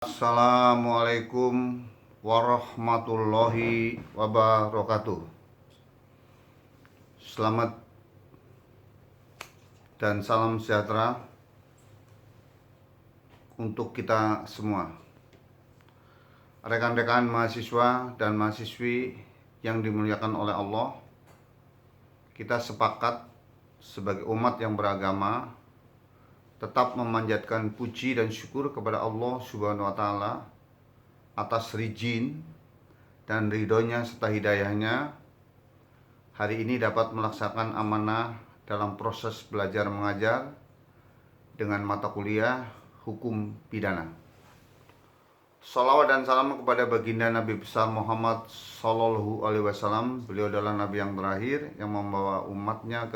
Assalamualaikum warahmatullahi wabarakatuh. Selamat dan salam sejahtera untuk kita semua. Rekan-rekan mahasiswa dan mahasiswi yang dimuliakan oleh Allah, kita sepakat sebagai umat yang beragama tetap memanjatkan puji dan syukur kepada Allah Subhanahu wa Ta'ala atas rizin dan ridhonya serta hidayahnya hari ini dapat melaksanakan amanah dalam proses belajar mengajar dengan mata kuliah hukum pidana. Salawat dan salam kepada baginda Nabi besar Muhammad Sallallahu Alaihi Wasallam. Beliau adalah Nabi yang terakhir yang membawa umatnya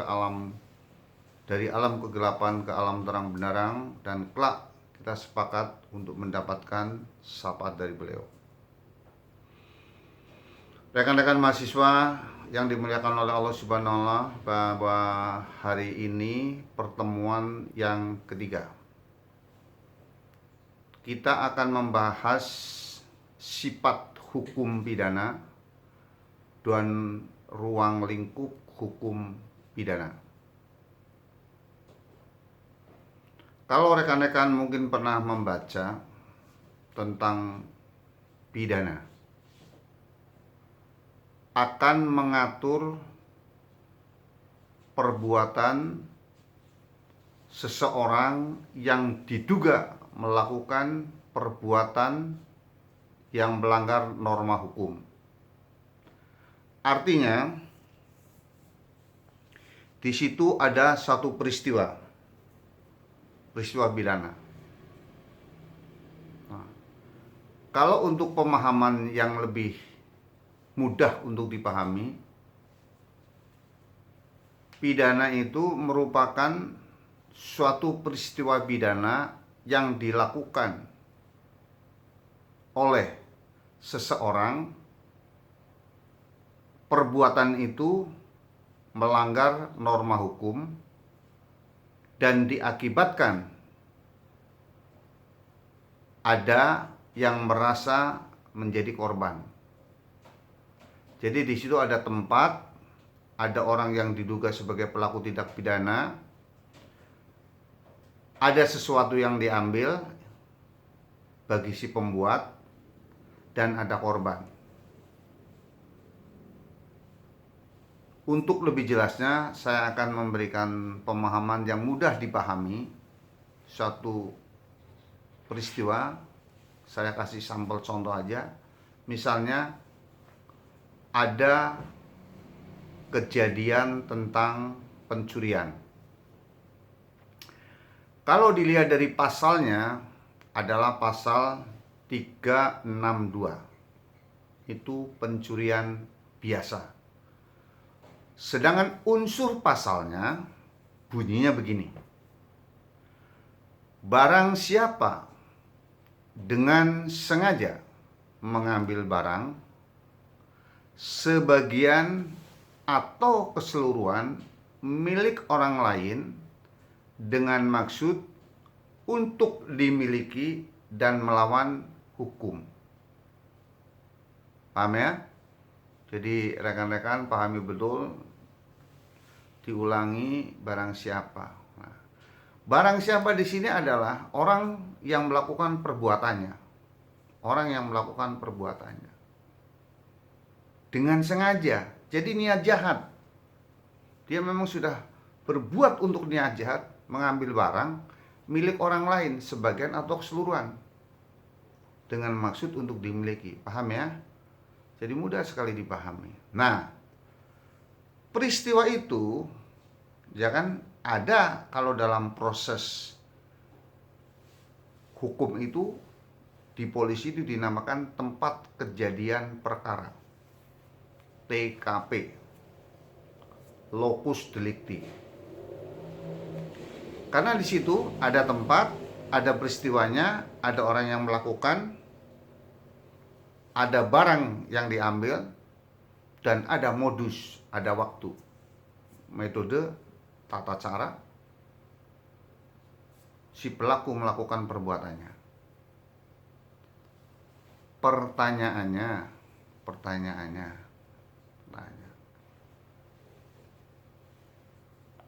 dari alam kegelapan ke alam terang benderang, dan kelak kita sepakat untuk mendapatkan syafaat dari beliau. Rekan-rekan mahasiswa yang dimuliakan oleh Allah Subhanahu wa Ta'ala, bahwa hari ini pertemuan yang ketiga. Kita akan membahas sifat hukum pidana dan ruang lingkup hukum pidana. Kalau rekan-rekan mungkin pernah membaca tentang pidana, akan mengatur perbuatan seseorang yang diduga melakukan perbuatan yang melanggar norma hukum. Artinya, di situ ada satu peristiwa pidana. Nah, kalau untuk pemahaman yang lebih mudah untuk dipahami, pidana itu merupakan suatu peristiwa pidana yang dilakukan oleh seseorang. Perbuatan itu melanggar norma hukum dan diakibatkan ada yang merasa menjadi korban. Jadi di situ ada tempat, ada orang yang diduga sebagai pelaku tindak pidana, ada sesuatu yang diambil bagi si pembuat, dan ada korban. Untuk lebih jelasnya, saya akan memberikan pemahaman yang mudah dipahami suatu peristiwa. Saya kasih sampel contoh aja. Misalnya ada kejadian tentang pencurian. Kalau dilihat dari pasalnya adalah pasal 362. Itu pencurian biasa. Sedangkan unsur pasalnya bunyinya begini: barang siapa dengan sengaja mengambil barang sebagian atau keseluruhan milik orang lain dengan maksud untuk dimiliki dan melawan hukum. Paham ya? Jadi rekan-rekan pahami betul, diulangi, barang siapa. Nah, barang siapa di sini adalah orang yang melakukan perbuatannya. Orang yang melakukan perbuatannya dengan sengaja. Jadi niat jahat. Dia memang sudah berbuat untuk niat jahat, mengambil barang milik orang lain sebagian atau keseluruhan dengan maksud untuk dimiliki. Paham ya? Jadi mudah sekali dipahami. Nah, peristiwa itu ya kan ada, kalau dalam proses hukum itu di polisi itu dinamakan tempat kejadian perkara, TKP, locus delicti. Karena di situ ada tempat, ada peristiwanya, ada orang yang melakukan, ada barang yang diambil, dan ada modus, ada waktu, metode, tata cara si pelaku melakukan perbuatannya. pertanyaannya,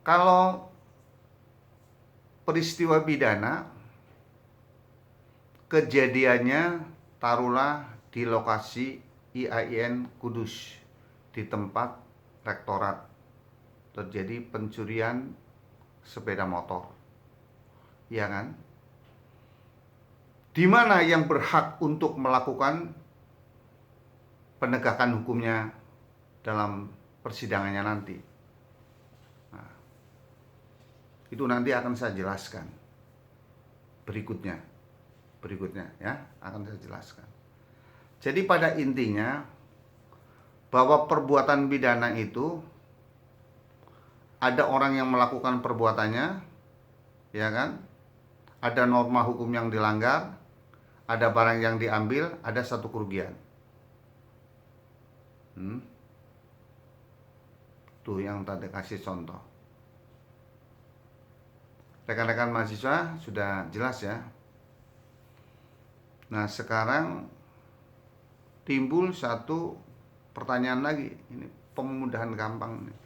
kalau peristiwa pidana kejadiannya taruhlah di lokasi IAIN Kudus, di tempat rektorat terjadi pencurian sepeda motor, ya kan? Di mana yang berhak untuk melakukan penegakan hukumnya dalam persidangannya nanti? Nah, itu nanti akan saya jelaskan berikutnya ya, akan saya jelaskan. Jadi pada intinya bahwa perbuatan pidana itu ada orang yang melakukan perbuatannya, ya kan? Ada norma hukum yang dilanggar, ada barang yang diambil, ada satu kerugian. Tuh yang tadi kasih contoh. Rekan-rekan mahasiswa sudah jelas ya. Nah, sekarang timbul satu pertanyaan lagi. Ini pemudahan gampang nih.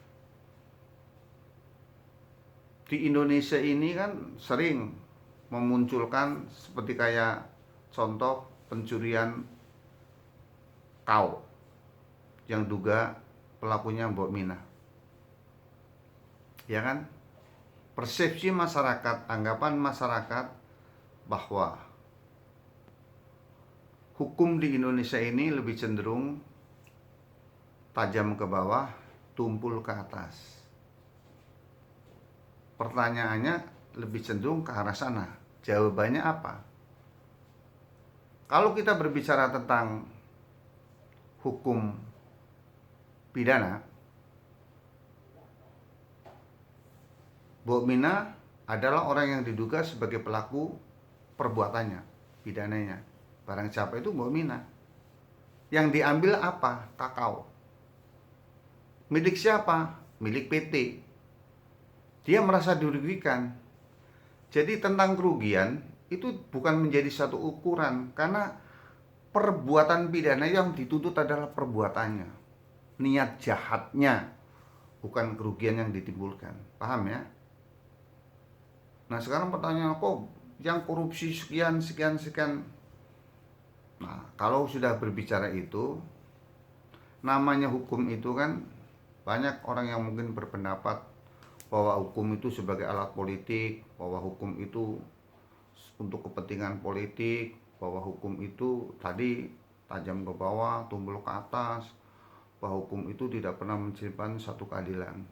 Di Indonesia ini kan sering memunculkan seperti kayak contoh pencurian kau yang duga pelakunya Mbok Mina, ya kan? Persepsi masyarakat, anggapan masyarakat bahwa hukum di Indonesia ini lebih cenderung tajam ke bawah, tumpul ke atas. Pertanyaannya lebih cenderung ke arah sana. Jawabannya apa? Kalau kita berbicara tentang hukum pidana, Mbok Mina adalah orang yang diduga sebagai pelaku perbuatannya, pidananya. Barang siapa itu Mbok Mina. Yang diambil apa? Kakao. Milik siapa? Milik PT. Dia merasa dirugikan. Jadi tentang kerugian itu bukan menjadi satu ukuran, karena perbuatan pidana yang dituntut adalah perbuatannya, niat jahatnya, bukan kerugian yang ditimbulkan. Paham ya? Nah, sekarang pertanyaan, kok yang korupsi sekian. Nah, kalau sudah berbicara itu, namanya hukum itu kan banyak orang yang mungkin berpendapat bahwa hukum itu sebagai alat politik, bahwa hukum itu untuk kepentingan politik, bahwa hukum itu tadi tajam ke bawah, tumpul ke atas, bahwa hukum itu tidak pernah menciptakan satu keadilan.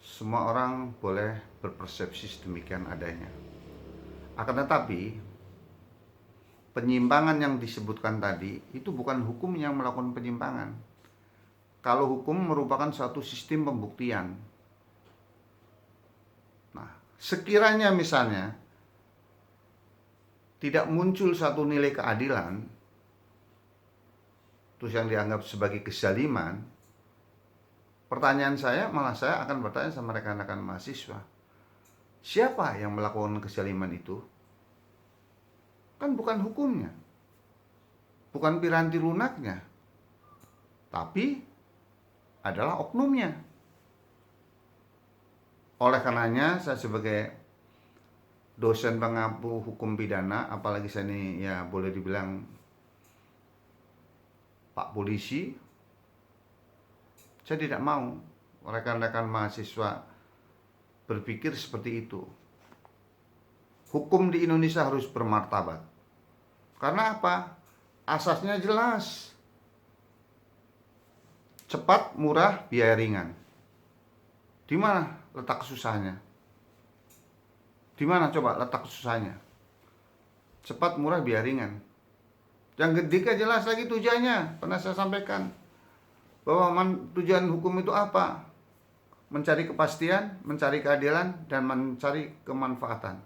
Semua orang boleh berpersepsi sedemikian adanya. Akan tetapi penyimpangan yang disebutkan tadi itu bukan hukum yang melakukan penyimpangan. Kalau hukum merupakan suatu sistem pembuktian. Nah, sekiranya misalnya tidak muncul satu nilai keadilan, terus yang dianggap sebagai kezaliman, pertanyaan saya akan bertanya sama rekan-rekan mahasiswa, siapa yang melakukan kezaliman itu? Kan bukan hukumnya, bukan piranti lunaknya, tapi adalah oknumnya. Oleh karenanya saya sebagai dosen pengampu hukum pidana, apalagi saya ini ya boleh dibilang Pak Polisi, saya tidak mau rekan-rekan mahasiswa berpikir seperti itu. Hukum di Indonesia harus bermartabat. Karena apa? Asasnya jelas. Cepat, murah, biaya ringan. Di mana letak susahnya? Di mana coba letak susahnya? Cepat, murah, biaya ringan. Yang ketiga jelas lagi tujuannya. Pernah saya sampaikan bahwa tujuan hukum itu apa? Mencari kepastian, mencari keadilan, dan mencari kemanfaatan.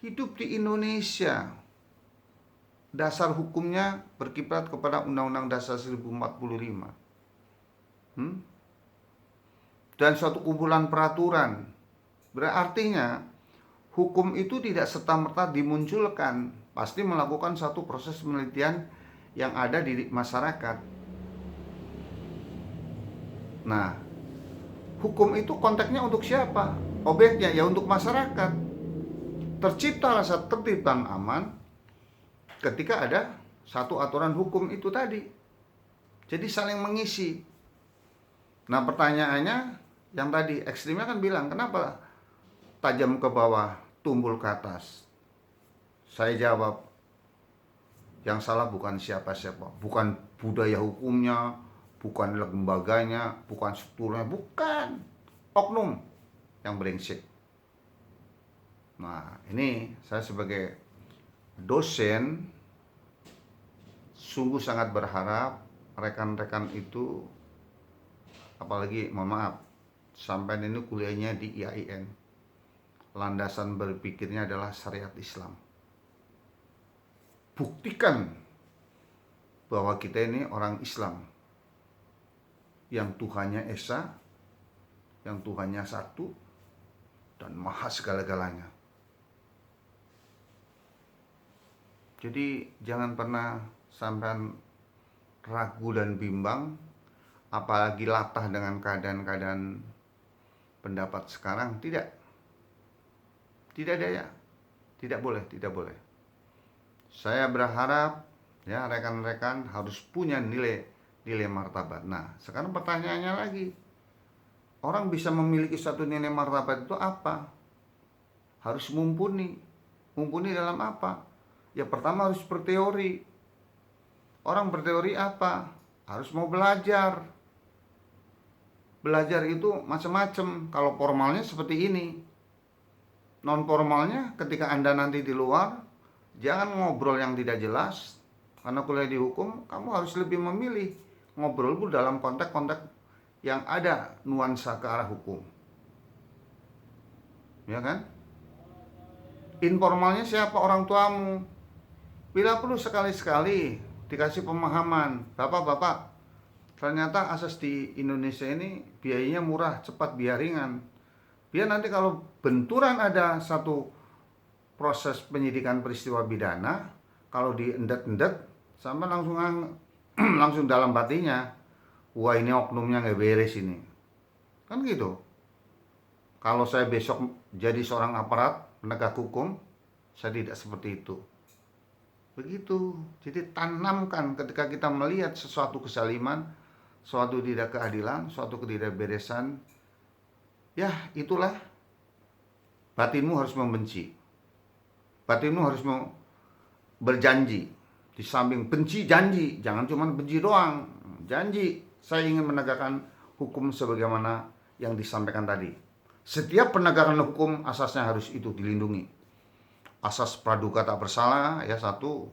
Hidup di Indonesia, dasar hukumnya berkiblat kepada Undang-Undang Dasar 1045. Dan suatu kumpulan peraturan. Berarti hukum itu tidak serta-merta dimunculkan pasti melakukan satu proses penelitian yang ada di masyarakat. Nah, hukum itu konteksnya untuk siapa? Objeknya ya untuk masyarakat. Tercipta rasa tertib dan aman ketika ada satu aturan hukum itu tadi. Jadi saling mengisi. Nah, pertanyaannya yang tadi ekstrimnya kan bilang, kenapa tajam ke bawah, tumbul ke atas? Saya jawab, yang salah bukan siapa-siapa, bukan budaya hukumnya, bukan lembaganya, bukan strukturnya, bukan oknum yang brengsek. Nah, ini saya sebagai dosen sungguh sangat berharap rekan-rekan itu, apalagi mohon maaf, sampai ini kuliahnya di IAIN, landasan berpikirnya adalah syariat Islam. Buktikan bahwa kita ini orang Islam yang Tuhannya Esa, yang Tuhannya satu dan maha segala-galanya. Jadi jangan pernah sampai ragu dan bimbang, apalagi latah dengan keadaan-keadaan pendapat sekarang. Tidak daya, tidak boleh. Saya berharap ya rekan-rekan harus punya nilai martabat. Nah, sekarang pertanyaannya lagi, orang bisa memiliki satu nilai martabat itu apa? Harus mumpuni dalam apa? Ya pertama harus berteori. Orang berteori apa? Harus mau belajar. Belajar itu macam-macam. Kalau formalnya seperti ini, non formalnya ketika Anda nanti di luar, jangan ngobrol yang tidak jelas. Karena kuliah di hukum, kamu harus lebih memilih ngobrol dalam konteks-konteks yang ada nuansa ke arah hukum. Ya kan? Informalnya siapa? Orang tuamu. Bila perlu sekali-sekali dikasih pemahaman, Bapak, ternyata asas di Indonesia ini biayanya murah, cepat, biar ringan. Biar nanti kalau benturan ada satu proses penyidikan peristiwa pidana, kalau diendet-endet sampai langsung dalam hatinya, wah ini oknumnya nggak beres ini, kan gitu. Kalau saya besok jadi seorang aparat penegak hukum, saya tidak seperti itu. Begitu. Jadi tanamkan ketika kita melihat sesuatu kesaliman, suatu tidak keadilan, suatu ketidakberesan, ya itulah batinmu harus membenci. Batinmu harus berjanji. Di samping benci, janji. Jangan cuma benci doang. Janji, saya ingin menegakkan hukum sebagaimana yang disampaikan tadi. Setiap penegakan hukum asasnya harus itu dilindungi. Asas praduga tak bersalah, ya satu.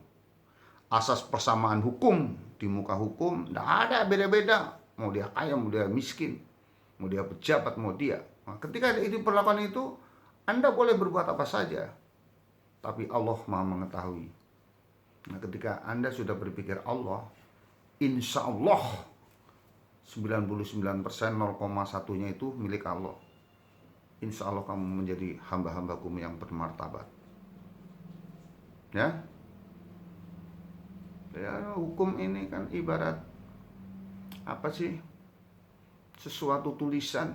Asas persamaan hukum di muka hukum, tidak ada beda-beda. Mau dia kaya, mau dia miskin, mau dia pejabat, mau dia. Nah, ketika itu perlakuan itu, Anda boleh berbuat apa saja. Tapi Allah Maha mengetahui. Nah, ketika Anda sudah berpikir Allah, insya Allah 99% 0,1-nya itu milik Allah. Insya Allah kamu menjadi hamba-hambaku yang bermartabat. Ya, hukum ini kan ibarat apa sih? Sesuatu tulisan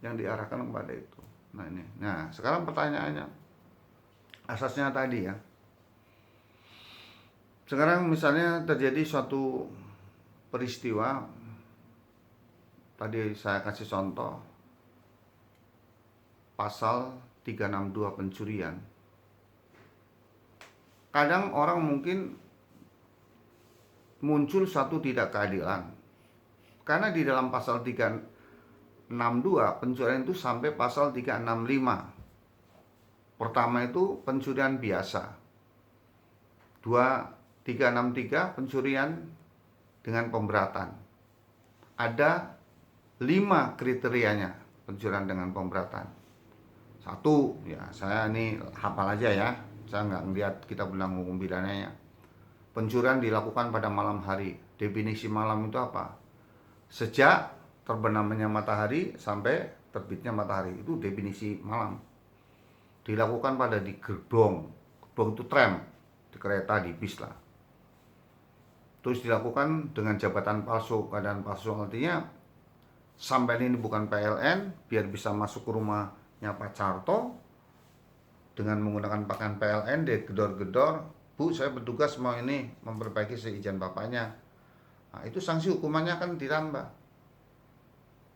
yang diarahkan kepada itu. Nah ini. Nah, sekarang pertanyaannya, asasnya tadi ya. Sekarang misalnya terjadi suatu peristiwa, tadi saya kasih contoh pasal 362 pencurian. Kadang orang mungkin muncul satu tidak keadilan. Karena di dalam pasal 362 pencurian itu sampai pasal 365. Pertama itu pencurian biasa. 363 pencurian dengan pemberatan. Ada 5 kriterianya pencurian dengan pemberatan. Satu, ya saya ini hafal aja ya. Saya nggak ngeliat kitab undang hukum pidananya. Pencurian dilakukan pada malam hari. Definisi malam itu apa? Sejak terbenamnya matahari sampai terbitnya matahari, itu definisi malam. dilakukan pada di gerbong itu tram, di kereta, di bis lah. Terus dilakukan dengan jabatan palsu. Keadaan palsu artinya sampai ini bukan PLN, biar bisa masuk ke rumahnya Pak Carto dengan menggunakan pakaian PLN, dia gedor-gedor, Bu, saya bertugas mau ini memperbaiki seizin bapaknya. Nah, itu sanksi hukumannya akan ditambah.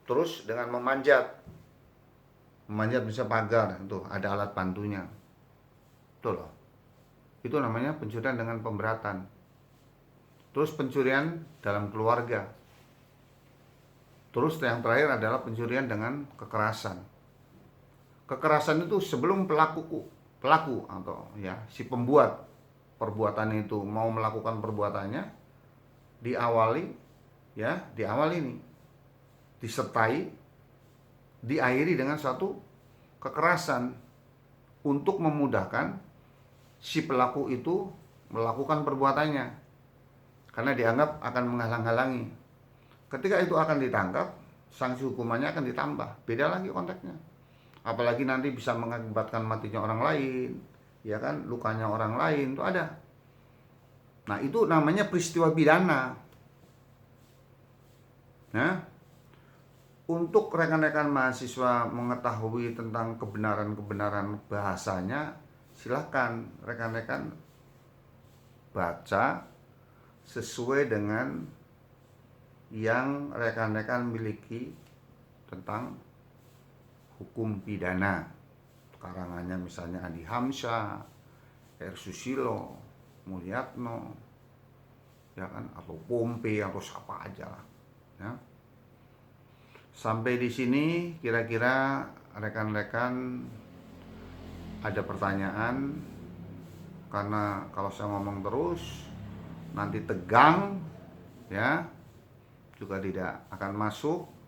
Terus dengan memanjat bisa pagar, tuh ada alat bantunya. Tuh loh. Itu namanya pencurian dengan pemberatan. Terus pencurian dalam keluarga. Terus yang terakhir adalah pencurian dengan kekerasan. Kekerasan itu sebelum pelaku atau ya si pembuat perbuatan itu mau melakukan perbuatannya, diawali nih, disertai, diakhiri dengan satu kekerasan untuk memudahkan si pelaku itu melakukan perbuatannya, karena dianggap akan menghalang-halangi. Ketika itu akan ditangkap, sanksi hukumannya akan ditambah, beda lagi konteksnya. Apalagi nanti bisa mengakibatkan matinya orang lain, ya kan, lukanya orang lain itu ada. Nah, itu namanya peristiwa pidana. Nah, untuk rekan-rekan mahasiswa mengetahui tentang kebenaran bahasanya, silahkan rekan-rekan baca sesuai dengan yang rekan-rekan miliki tentang hukum pidana. Karangannya misalnya Andi Hamsyah, R. Susilo, Mulyatno, ya kan, atau Pompe atau siapa aja lah. Ya. Sampai di sini kira-kira rekan-rekan ada pertanyaan, karena kalau saya ngomong terus nanti tegang ya, juga tidak akan masuk.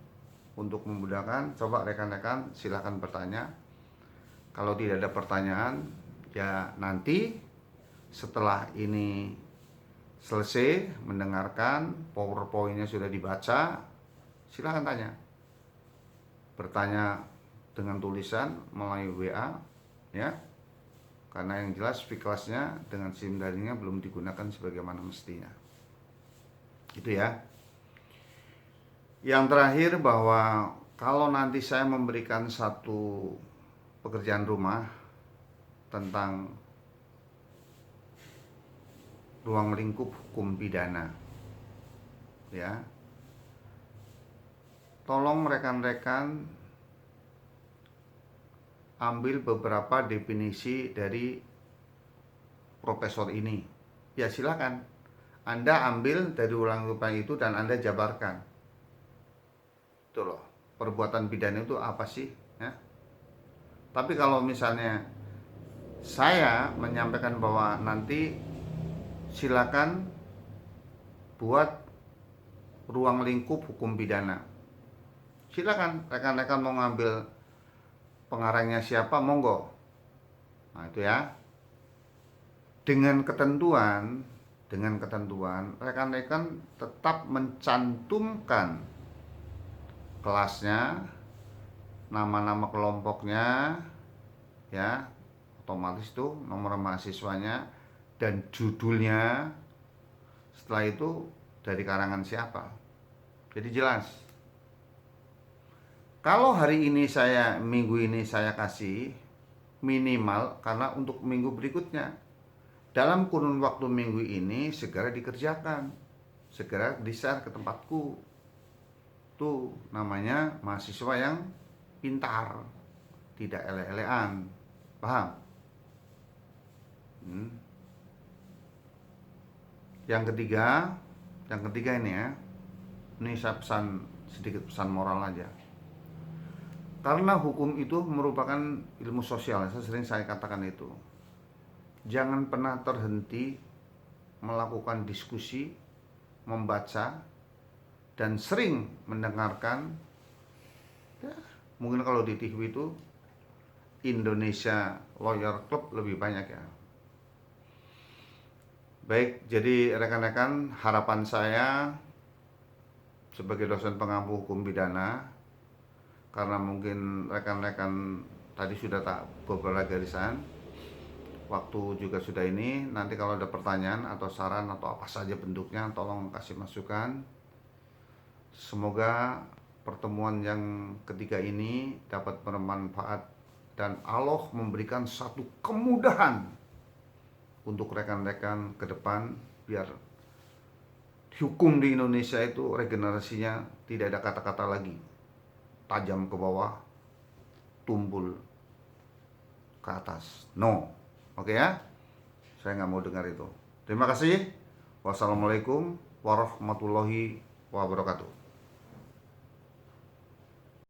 Untuk memudahkan, coba rekan-rekan silakan bertanya. Kalau tidak ada pertanyaan, ya nanti setelah ini selesai mendengarkan, PowerPoint-nya sudah dibaca, silakan tanya. Bertanya dengan tulisan melalui WA ya. Karena yang jelas V-Class-nya dengan SIM daringnya belum digunakan sebagaimana mestinya. Itu ya. Yang terakhir, bahwa kalau nanti saya memberikan satu pekerjaan rumah tentang ruang lingkup hukum pidana, ya, tolong rekan-rekan ambil beberapa definisi dari profesor ini. Ya silakan, Anda ambil dari ruang lingkup itu dan Anda jabarkan. Itu loh, perbuatan pidana itu apa sih ya? Tapi kalau misalnya saya menyampaikan bahwa nanti silakan buat ruang lingkup hukum pidana, silakan rekan-rekan mau ngambil pengarangnya siapa, monggo. Nah itu ya, dengan ketentuan rekan-rekan tetap mencantumkan kelasnya, nama-nama kelompoknya ya, otomatis tuh nomor mahasiswanya dan judulnya. Setelah itu dari karangan siapa, jadi jelas. Kalau hari ini minggu ini saya kasih minimal, karena untuk minggu berikutnya dalam kurun waktu minggu ini segera dikerjakan, segera di-share ke tempatku. Itu namanya mahasiswa yang pintar, tidak ele-elean, paham? Yang ketiga ini ya, ini saya sedikit pesan moral aja. Karena hukum itu merupakan ilmu sosial, saya katakan itu. Jangan pernah terhenti melakukan diskusi, membaca, dan sering mendengarkan ya, mungkin kalau di TV itu Indonesia Lawyer Club lebih banyak ya. Baik, jadi rekan-rekan, harapan saya sebagai dosen pengampu hukum pidana, karena mungkin rekan-rekan Tadi sudah tak beberapa garisan. Waktu juga sudah ini. Nanti kalau ada pertanyaan atau saran atau apa saja bentuknya, tolong kasih masukan. Semoga pertemuan yang ketiga ini dapat bermanfaat dan Allah memberikan satu kemudahan untuk rekan-rekan ke depan, biar hukum di Indonesia itu regenerasinya tidak ada kata-kata lagi tajam ke bawah, tumpul ke atas. No. Oke ya? Saya nggak mau dengar itu. Terima kasih. Wassalamualaikum warahmatullahi wabarakatuh.